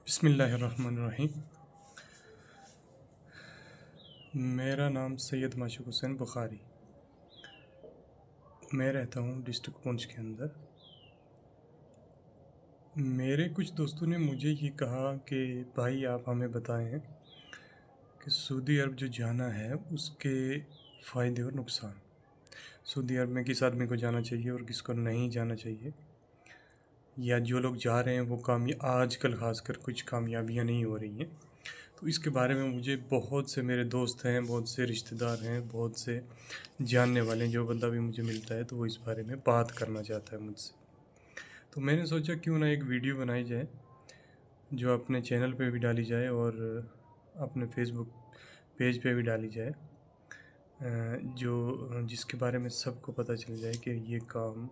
बिस्मिल्लाहिर्रहमानिर्रहीम। मेरा नाम सैयद माशूक हुसैन बुखारी। मैं रहता हूँ डिस्ट्रिक्ट पुंछ के अंदर। मेरे कुछ दोस्तों ने मुझे ये कहा कि भाई आप हमें बताएं कि सऊदी अरब जो जाना है उसके फ़ायदे और नुकसान, सऊदी अरब में किस आदमी को जाना चाहिए और किसको नहीं जाना चाहिए, या जो लोग जा रहे हैं वो आजकल ख़ासकर कुछ कामयाबियाँ नहीं हो रही हैं। तो इसके बारे में मुझे बहुत से मेरे दोस्त हैं, बहुत से रिश्तेदार हैं, बहुत से जानने वाले हैं। जो बंदा भी मुझे मिलता है तो वो इस बारे में बात करना चाहता है मुझसे। तो मैंने सोचा क्यों ना एक वीडियो बनाई जाए जो अपने चैनल पे भी डाली जाए और अपने फेसबुक पेज पे भी डाली जाए, जो जिसके बारे में सबको पता चल जाए कि ये काम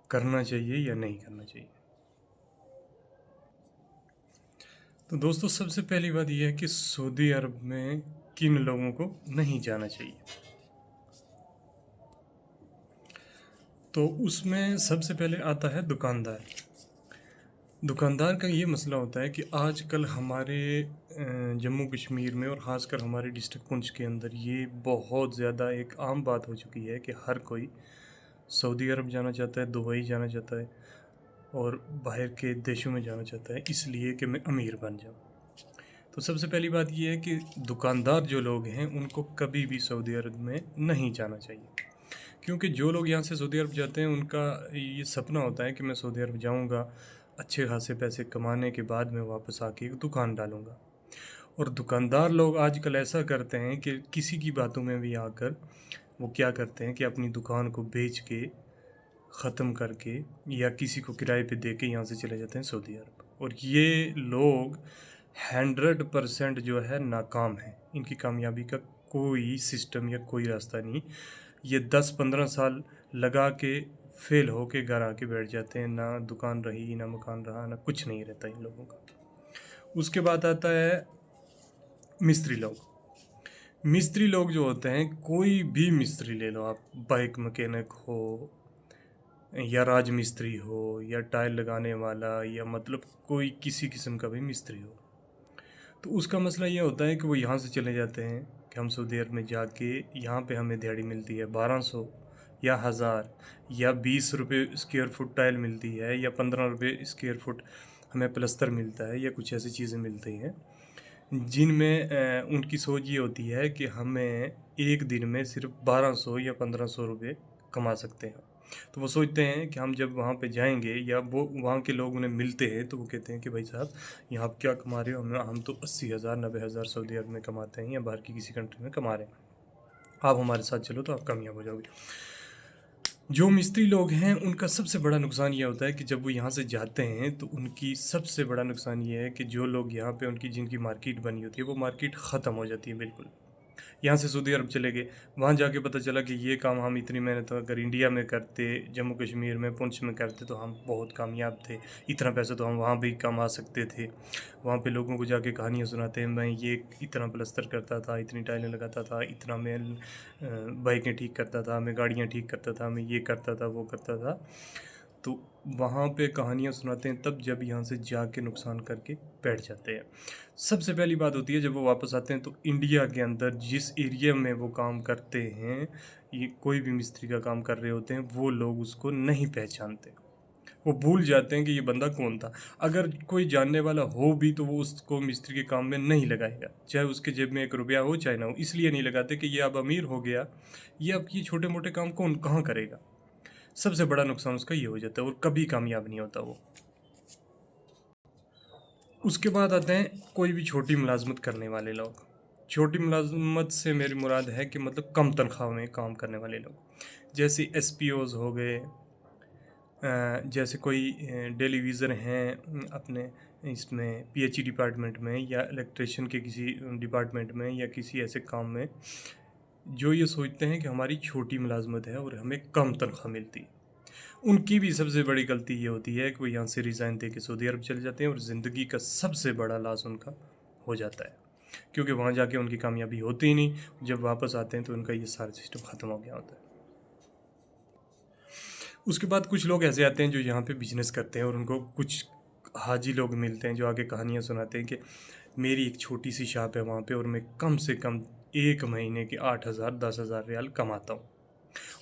करना चाहिए या नहीं करना चाहिए। तो दोस्तों, सबसे पहली बात यह है कि सऊदी अरब में किन लोगों को नहीं जाना चाहिए। तो उसमें सबसे पहले आता है दुकानदार। दुकानदार का ये मसला होता है कि आजकल हमारे जम्मू कश्मीर में और ख़ासकर हमारे डिस्ट्रिक्ट पुंछ के अंदर ये बहुत ज़्यादा एक आम बात हो चुकी है कि हर कोई सऊदी अरब जाना चाहता है, दुबई जाना चाहता है और बाहर के देशों में जाना चाहता है, इसलिए कि मैं अमीर बन जाऊँ। तो सबसे पहली बात यह है कि दुकानदार जो लोग हैं उनको कभी भी सऊदी अरब में नहीं जाना चाहिए, क्योंकि जो लोग यहाँ से सऊदी अरब जाते हैं उनका ये सपना होता है कि मैं सऊदी अरब जाऊँगा, अच्छे खासे पैसे कमाने के बाद मैं वापस आके एक दुकान डालूँगा। और दुकानदार लोग आजकल ऐसा करते हैं कि किसी की बातों में भी आकर वो क्या करते हैं कि अपनी दुकान को बेच के ख़त्म करके या किसी को किराए पे दे के यहाँ से चले जाते हैं सऊदी अरब। और ये लोग 100% जो है नाकाम है। इनकी कामयाबी का कोई सिस्टम या कोई रास्ता नहीं। ये 10-15 साल लगा के फेल हो के घर आके बैठ जाते हैं। ना दुकान रही, ना मकान रहा, ना कुछ नहीं रहता इन लोगों का। उसके बाद आता है मिस्त्री लोग। मिस्त्री लोग जो होते हैं, कोई भी मिस्त्री ले लो आप, बाइक मैकेनिक हो या राज मिस्त्री हो या टाइल लगाने वाला या मतलब कोई किसी किस्म का भी मिस्त्री हो, तो उसका मसला ये होता है कि वो यहाँ से चले जाते हैं कि हम सऊदी अरब में जाके यहाँ पे हमें दिहाड़ी मिलती है 1200 या 1000 या 20 रुपये स्क्वायर फुट टाइल मिलती है या 15 रुपये स्क्वायर फुट हमें प्लस्तर मिलता है या कुछ ऐसी चीज़ें मिलती हैं जिनमें उनकी सोच ये होती है कि हमें एक दिन में सिर्फ 1200 या 1500 रुपये कमा सकते हैं। तो वो सोचते हैं कि हम जब वहाँ पे जाएंगे या वो वहाँ के लोग उन्हें मिलते हैं तो वो कहते हैं कि भाई साहब, यहाँ आप क्या कमा रहे हो, हम तो 80,000 90,000 सऊदी अरब में कमाते हैं या बाहर की किसी कंट्री में कमा रहे हैं, आप हमारे साथ चलो तो आप कामयाब हो जाओगे। जो मिस्त्री लोग हैं उनका सबसे बड़ा नुकसान ये होता है कि जब वो यहाँ से जाते हैं तो उनकी सबसे बड़ा नुकसान ये है कि जो लोग यहाँ पे उनकी जिनकी मार्केट बनी होती है वो मार्केट ख़त्म हो जाती है बिल्कुल। यहाँ से सऊदी अरब चले गए, वहाँ जाके पता चला कि ये काम हम इतनी मेहनत अगर इंडिया में करते, जम्मू कश्मीर में पुंछ में करते तो हम बहुत कामयाब थे, इतना पैसा तो हम वहाँ भी कमा सकते थे। वहाँ पे लोगों को जाके कहानियाँ सुनाते हैं, मैं ये इतना प्लस्तर करता था, इतनी टाइलें लगाता था, इतना मैं बाइकें ठीक करता था, मैं गाड़ियाँ ठीक करता था, मैं ये करता था, वो करता था। तो वहाँ पे कहानियाँ सुनाते हैं तब जब यहाँ से जाके नुकसान करके बैठ जाते हैं। सबसे पहली बात होती है जब वो वापस आते हैं तो इंडिया के अंदर जिस एरिया में वो काम करते हैं, ये कोई भी मिस्त्री का काम कर रहे होते हैं, वो लोग उसको नहीं पहचानते। वो भूल जाते हैं कि ये बंदा कौन था। अगर कोई जानने वाला हो भी तो वो उसको मिस्त्री के काम में नहीं लगाएगा, चाहे उसके जेब में 1 रुपया हो चाहे ना हो। इसलिए नहीं लगाते कि ये अब अमीर हो गया, ये अब ये छोटे मोटे काम कौन कहाँ करेगा। सबसे बड़ा नुकसान उसका ये हो जाता है और कभी कामयाब नहीं होता वो। उसके बाद आते हैं कोई भी छोटी मुलाजमत करने वाले लोग। छोटी मुलाजमत से मेरी मुराद है कि मतलब कम तनख्वाह में काम करने वाले लोग, जैसे एसपीओज़ हो गए, जैसे कोई टेलीविज़न हैं अपने इसमें पीएचई डिपार्टमेंट में या इलेक्ट्रिशियन के किसी डिपार्टमेंट में या किसी ऐसे काम में, जो ये सोचते हैं कि हमारी छोटी मुलाजमत है और हमें कम तनख्वाह मिलती है। उनकी भी सबसे बड़ी गलती ये होती है कि वो यहाँ से रिज़ाइन दे के सऊदी अरब चले जाते हैं और ज़िंदगी का सबसे बड़ा लॉस उनका हो जाता है, क्योंकि वहाँ जाके उनकी कामयाबी होती ही नहीं। जब वापस आते हैं तो उनका ये सारा सिस्टम ख़त्म हो गया होता है। उसके बाद कुछ लोग ऐसे आते हैं जो यहाँ पे बिजनेस करते हैं और उनको कुछ हाजी लोग मिलते हैं जो आगे कहानियाँ सुनाते हैं कि मेरी एक छोटी सी शॉप है वहाँ पे और मैं कम से कम एक महीने के 8,000 10,000 रियाल कमाता हूँ।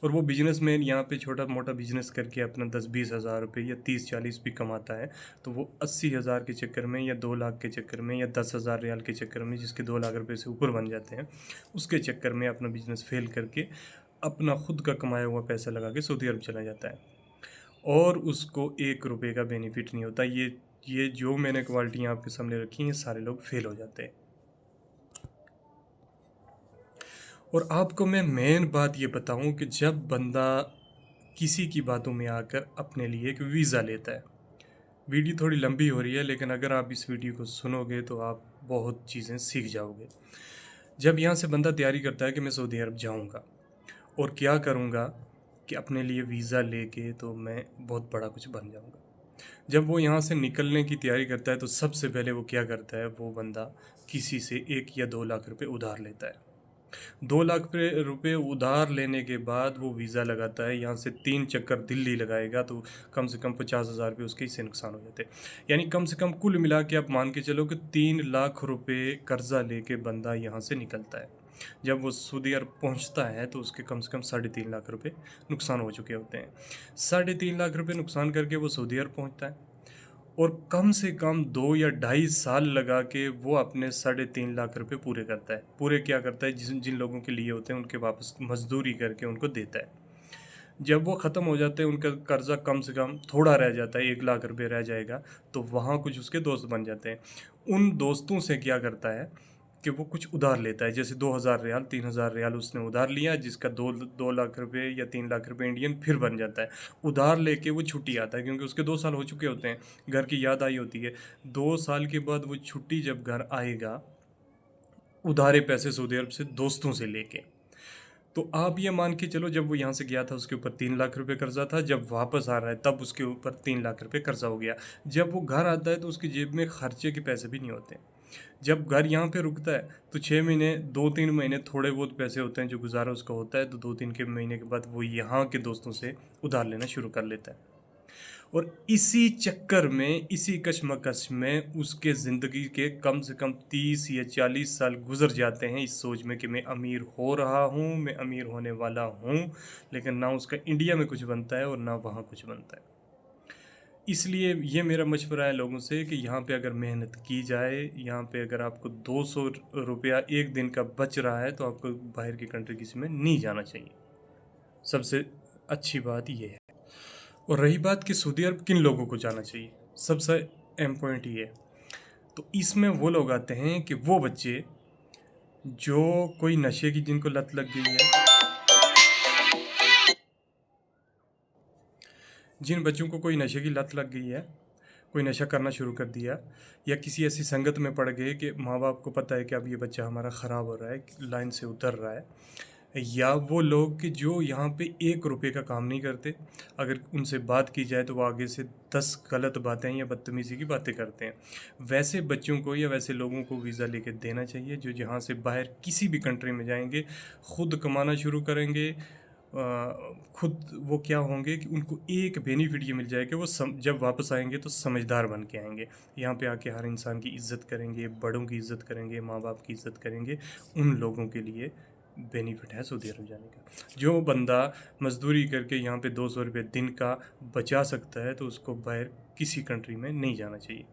और वो बिजनेसमैन यहाँ पे छोटा मोटा बिजनेस करके अपना 10-20 हज़ार रुपये या 30-40 भी कमाता है, तो वो 80,000 के चक्कर में या 2 लाख के चक्कर में या 10,000 रियाल के चक्कर में, जिसके 2 लाख रुपये से ऊपर बन जाते हैं, उसके चक्कर में अपना बिजनेस फेल करके अपना खुद का कमाया हुआ पैसा लगा के सऊदी अरब चला जाता है और उसको 1 रुपये का बेनिफिट नहीं होता। ये जो मैंने क्वालिटियाँ आपके सामने रखी हैं, सारे लोग फेल हो जाते हैं। और आपको मैं मेन बात ये बताऊं कि जब बंदा किसी की बातों में आकर अपने लिए एक वीज़ा लेता है, वीडियो थोड़ी लंबी हो रही है लेकिन अगर आप इस वीडियो को सुनोगे तो आप बहुत चीज़ें सीख जाओगे। जब यहाँ से बंदा तैयारी करता है कि मैं सऊदी अरब जाऊँगा और क्या करूँगा कि अपने लिए वीज़ा लेके तो मैं बहुत बड़ा कुछ बन जाऊँगा, जब वो यहाँ से निकलने की तैयारी करता है तो सबसे पहले वो क्या करता है, वो बंदा किसी से 1 या 2 लाख रुपए उधार लेता है। 2 लाख रुपए उधार लेने के बाद वो वीज़ा लगाता है, यहाँ से 3 चक्कर दिल्ली लगाएगा तो कम से कम 50,000 रुपये उसके इससे नुकसान हो जाते हैं। यानी कम से कम कुल मिला के आप मान के चलो कि 3 लाख रुपए कर्ज़ा लेके बंदा यहाँ से निकलता है। जब वो सऊदी अरब पहुँचता है तो उसके कम से कम 3.5 लाख रुपए नुकसान हो चुके होते हैं। 3.5 लाख रुपए नुकसान करके वो सऊदी अरब पहुँचता है और कम से कम 2 या ढाई साल लगा के वो अपने 3.5 लाख रुपए पूरे करता है। पूरे क्या करता है, जिन जिन लोगों के लिए होते हैं उनके वापस मजदूरी करके उनको देता है। जब वो ख़त्म हो जाते हैं, उनका कर्ज़ा कम से कम थोड़ा रह जाता है, 1 लाख रुपए रह जाएगा, तो वहाँ कुछ उसके दोस्त बन जाते हैं। उन दोस्तों से क्या करता है कि वो कुछ उधार लेता है, जैसे 2,000 रियाल 3,000 रियाल उसने उधार लिया, जिसका 2 लाख रुपए या 3 लाख रुपए इंडियन फिर बन जाता है। उधार लेके वो छुट्टी आता है क्योंकि उसके 2 साल हो चुके होते हैं, घर की याद आई होती है। 2 साल के बाद वो छुट्टी जब घर आएगा, उधारे पैसे सऊदी अरब से दोस्तों से लेके, तो आप ये मान के चलो जब वो यहाँ से गया था उसके ऊपर 3 लाख रुपए कर्जा था, जब वापस आ रहा है तब उसके ऊपर 3 लाख रुपए कर्जा हो गया। जब वो घर आता है तो उसकी जेब में खर्चे के पैसे भी नहीं होते। जब घर यहाँ पे रुकता है तो 6 महीने 2-3 महीने थोड़े बहुत पैसे होते हैं जो गुजारा उसका होता है, तो 2-3 के महीने के बाद वो यहाँ के दोस्तों से उधार लेना शुरू कर लेता है। और इसी चक्कर में, इसी कशमकश में उसके ज़िंदगी के कम से कम 30 या 40 साल गुजर जाते हैं इस सोच में कि मैं अमीर हो रहा हूँ, मैं अमीर होने वाला हूँ, लेकिन ना उसका इंडिया में कुछ बनता है और ना वहाँ कुछ बनता है। इसलिए ये मेरा मशवरा है लोगों से कि यहाँ पे अगर मेहनत की जाए, यहाँ पे अगर आपको 200 रुपया एक दिन का बच रहा है तो आपको बाहर की कंट्री किसी में नहीं जाना चाहिए। सबसे अच्छी बात ये है। और रही बात कि सऊदी अरब किन लोगों को जाना चाहिए, सबसे अहम पॉइंट ये है, तो इसमें वो लोग आते हैं कि वो बच्चे जो कोई नशे की जिनको लत लग गई है, जिन बच्चों को कोई नशे की लत लग गई है, कोई नशा करना शुरू कर दिया, या किसी ऐसी संगत में पड़ गए कि माँ बाप को पता है कि अब ये बच्चा हमारा ख़राब हो रहा है, लाइन से उतर रहा है, या वो लोग कि जो यहाँ पे 1 रुपये का काम नहीं करते, अगर उनसे बात की जाए तो वो आगे से 10 गलत बातें या बदतमीज़ी की बातें करते हैं। वैसे बच्चों को या वैसे लोगों को वीज़ा लेके देना चाहिए जो जहाँ से बाहर किसी भी कंट्री में जाएंगे, ख़ुद कमाना शुरू करेंगे, खुद वो क्या होंगे कि उनको एक बेनिफिट ये मिल जाए कि वो जब वापस आएंगे तो समझदार बन के आएंगे। यहाँ पे आके हर इंसान की इज़्ज़त करेंगे, बड़ों की इज़्ज़त करेंगे, माँ बाप की इज़्ज़त करेंगे। उन लोगों के लिए बेनिफिट है सऊदी अरब जाने का। जो बंदा मज़दूरी करके यहाँ पे 200 रुपये दिन का बचा सकता है तो उसको बाहर किसी कंट्री में नहीं जाना चाहिए।